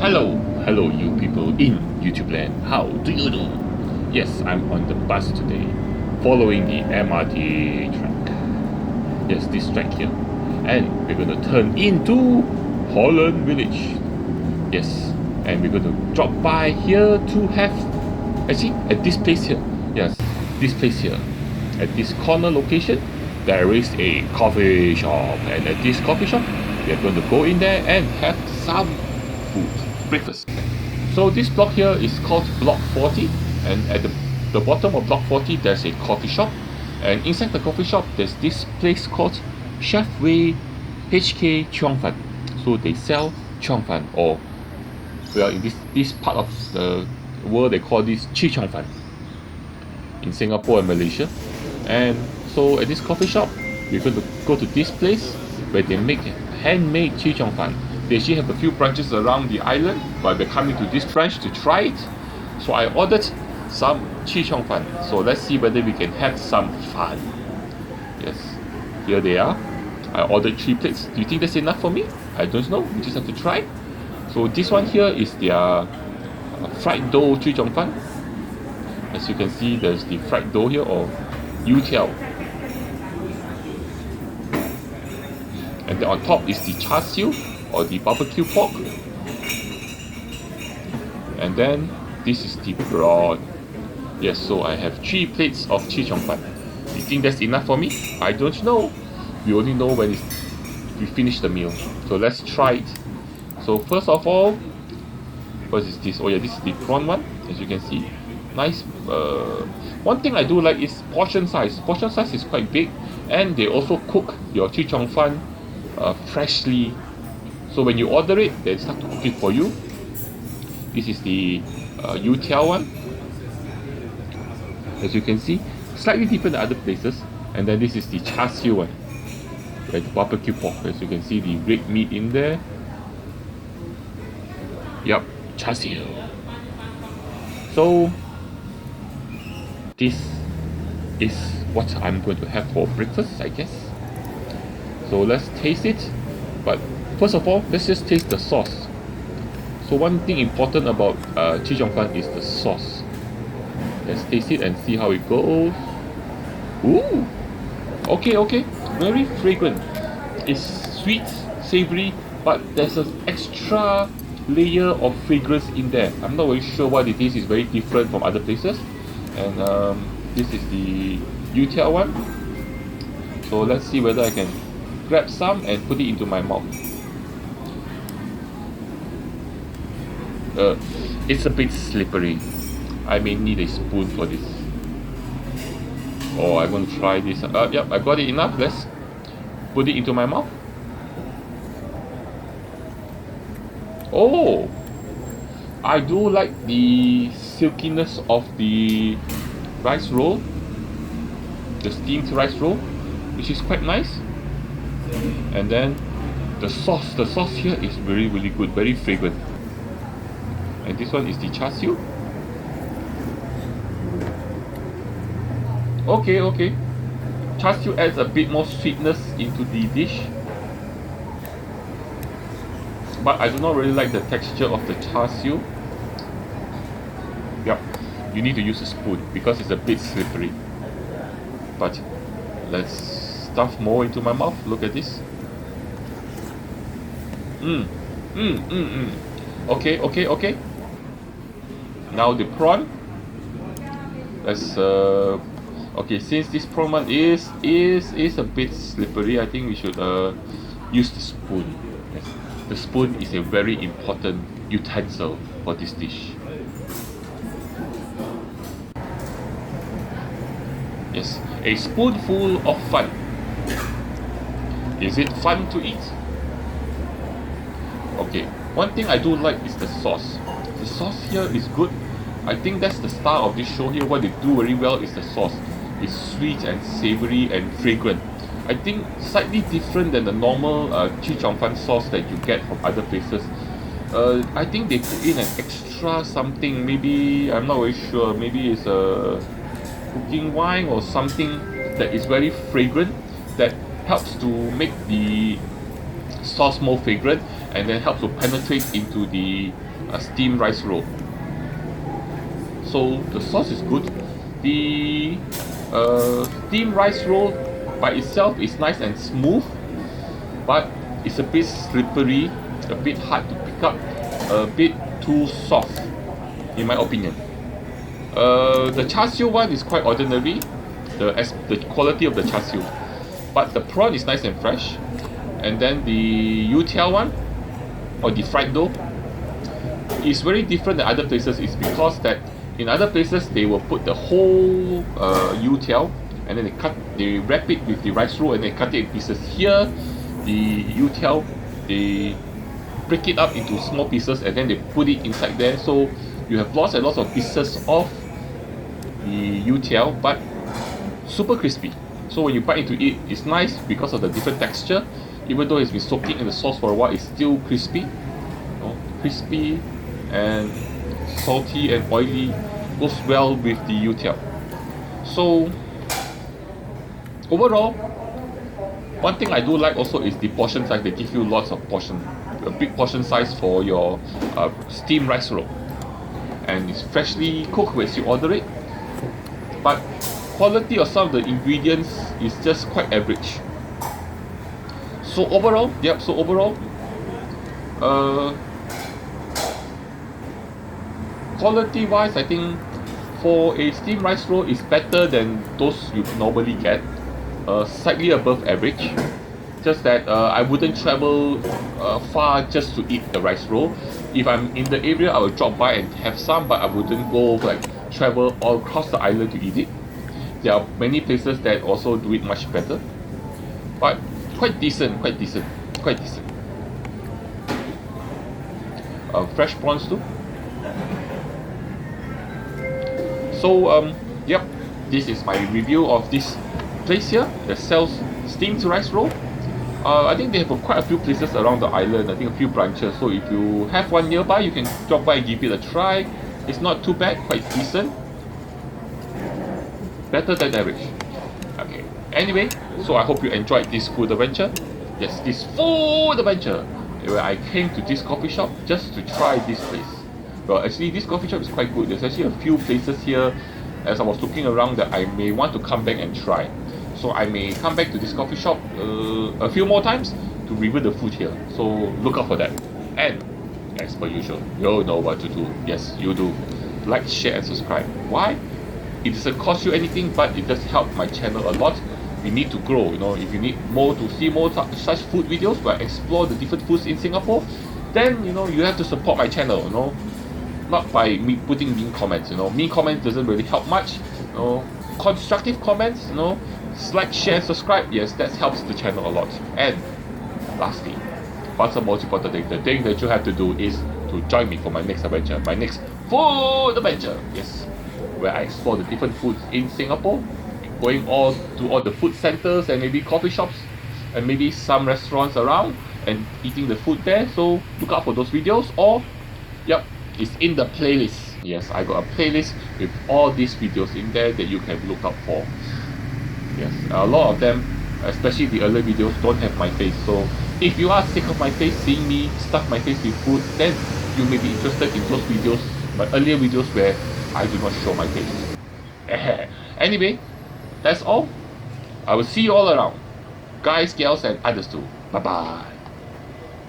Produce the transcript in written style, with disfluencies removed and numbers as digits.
Hello you people in YouTube land. How do you do? Yes, I'm on the bus today, following the MRT track. Yes, this track here. And we're gonna turn into Holland Village. Yes, and we're gonna drop by here to have, actually at this place here. Yes, this place here. At this corner location, there is a coffee shop. And at this coffee shop, we're going to go in there and have some food, breakfast. So this block here is called block 40, and at the bottom of block 40 there's a coffee shop, and inside the coffee shop there's this place called Chef Wei HK Cheong Fan. So they sell Cheong Fan, or well, in this part of the world they call this Chi Cheong Fan in Singapore and Malaysia. And so at this coffee shop we're going to go to this place where they make handmade Chi Cheong Fan. They actually have a few branches around the island, but we're coming to this branch to try it. So I ordered some Chi Cheong Fan. So let's see whether we can have some fun. Yes, here they are. I ordered 3 plates. Do you think that's enough for me? I don't know. We just have to try. So this one here is their fried dough Chi Cheong Fan. As you can see, there's the fried dough here, or youtiao. And then on top is the char siu, or the barbecue pork. And then this is the prawn. Yes, so I have 3 plates of Chi Cheong Fan. You think that's enough for me? I don't know. We only know when we finish the meal. So let's try it. So first of all, what is this? Oh yeah, this is the prawn one, as you can see. Nice. One thing I do like is portion size. Portion size is quite big, and they also cook your Chi Cheong Fan freshly. So when you order it, they start to cook it for you. This is the youtiao one. As you can see, slightly different than other places. And then this is the char siu one, right, the barbecue pork. As you can see, the red meat in there. Yup, char siu. So this is what I'm going to have for breakfast, I guess. So let's taste it. But first of all, let's just taste the sauce. So one thing important about Chi Cheong Fan is the sauce. Let's taste it and see how it goes. Ooh! Okay. Very fragrant. It's sweet, savory, but there's an extra layer of fragrance in there. I'm not very sure what it is. It's very different from other places. And this is the youtiao one. So let's see whether I can grab some and put it into my mouth. It's a bit slippery. I may need a spoon for this. Oh, I'm going to try this. Yep, I got it enough. Let's put it into my mouth. Oh, I do like the silkiness of the rice roll, the steamed rice roll, which is quite nice. And then the sauce here is really good, very fragrant. And this one is the char siu. Okay. Char siu adds a bit more sweetness into the dish, but I do not really like the texture of the char siu. Yep, you need to use a spoon because it's a bit slippery. But let's stuff more into my mouth. Look at this. Okay. Now the prawn. Let's okay, since this prawn one is a bit slippery, I think we should use the spoon. Yes. The spoon is a very important utensil for this dish. Yes, a spoonful of fun. Is it fun to eat? Okay, one thing I do like is the sauce. The sauce here is good. I think that's the star of this show here. What they do very well is the sauce. It's sweet and savory and fragrant. I think slightly different than the normal Chi Cheong Fan sauce that you get from other places. I think they put in an extra something. Maybe, I'm not very sure. Maybe it's a cooking wine or something that is very fragrant, that helps to make the sauce more fragrant. and then helps to penetrate into the steamed rice roll. So the sauce is good. The steamed rice roll by itself is nice and smooth, but it's a bit slippery, a bit hard to pick up, a bit too soft in my opinion. The char siu one is quite ordinary, the quality of the char siu, but the prawn is nice and fresh. And then the youtiao one, or the fried dough, is very different than other places. It's because that in other places they will put the whole youtiao and then they wrap it with the rice roll and they cut it in pieces. Here the youtiao, they break it up into small pieces and then they put it inside there, so you have lots and lots of pieces of the youtiao, but super crispy. So when you bite into it, it's nice because of the different texture. Even though it's been soaking in the sauce for a while, it's still crispy. Crispy and salty and oily, goes well with the youtiao. So overall, one thing I do like also is the portion size. They give you lots of portion, a big portion size for your steamed rice roll, and it's freshly cooked as you order it. But quality of some of the ingredients is just quite average. So overall, quality wise, I think for a steamed rice roll is better than those you normally get, slightly above average. Just that I wouldn't travel far just to eat the rice roll. If I'm in the area, I will drop by and have some, but I wouldn't go like travel all across the island to eat it. There are many places that also do it much better, but quite decent. Fresh prawns too. So yep, this is my review of this place here that sells steamed rice roll. I think they have quite a few places around the island. I think a few branches. So if you have one nearby, you can drop by and give it a try. It's not too bad, quite decent. Better than average. Okay. Anyway, so I hope you enjoyed this food adventure. Yes, this food adventure where I came to this coffee shop just to try this place. Well, actually, this coffee shop is quite good. There's actually a few places here as I was looking around that I may want to come back and try. So I may come back to this coffee shop a few more times to review the food here. So look out for that. And as per usual, you know what to do. Yes, you do. Like, share and subscribe. Why? It doesn't cost you anything, but it does help my channel a lot. We need to grow, if you need more to see more such food videos where I explore the different foods in Singapore, then you have to support my channel, not by me putting mean comments. Mean comments doesn't really help much. Constructive comments, like, share and subscribe, yes, that helps the channel a lot. And lastly, but the most important thing, the thing that you have to do is to join me for my next adventure, my next food adventure. Yes, where I explore the different foods in Singapore, going all to all the food centers and maybe coffee shops and maybe some restaurants around and eating the food there. So look out for those videos, or yep, it's in the playlist. Yes, I got a playlist with all these videos in there that you can look out for. Yes, a lot of them, especially the earlier videos, don't have my face. So if you are sick of my face, seeing me stuff my face with food, then you may be interested in those videos, my earlier videos where I do not show my face. Anyway, that's all. I will see you all around. Guys, girls, and others too. Bye bye.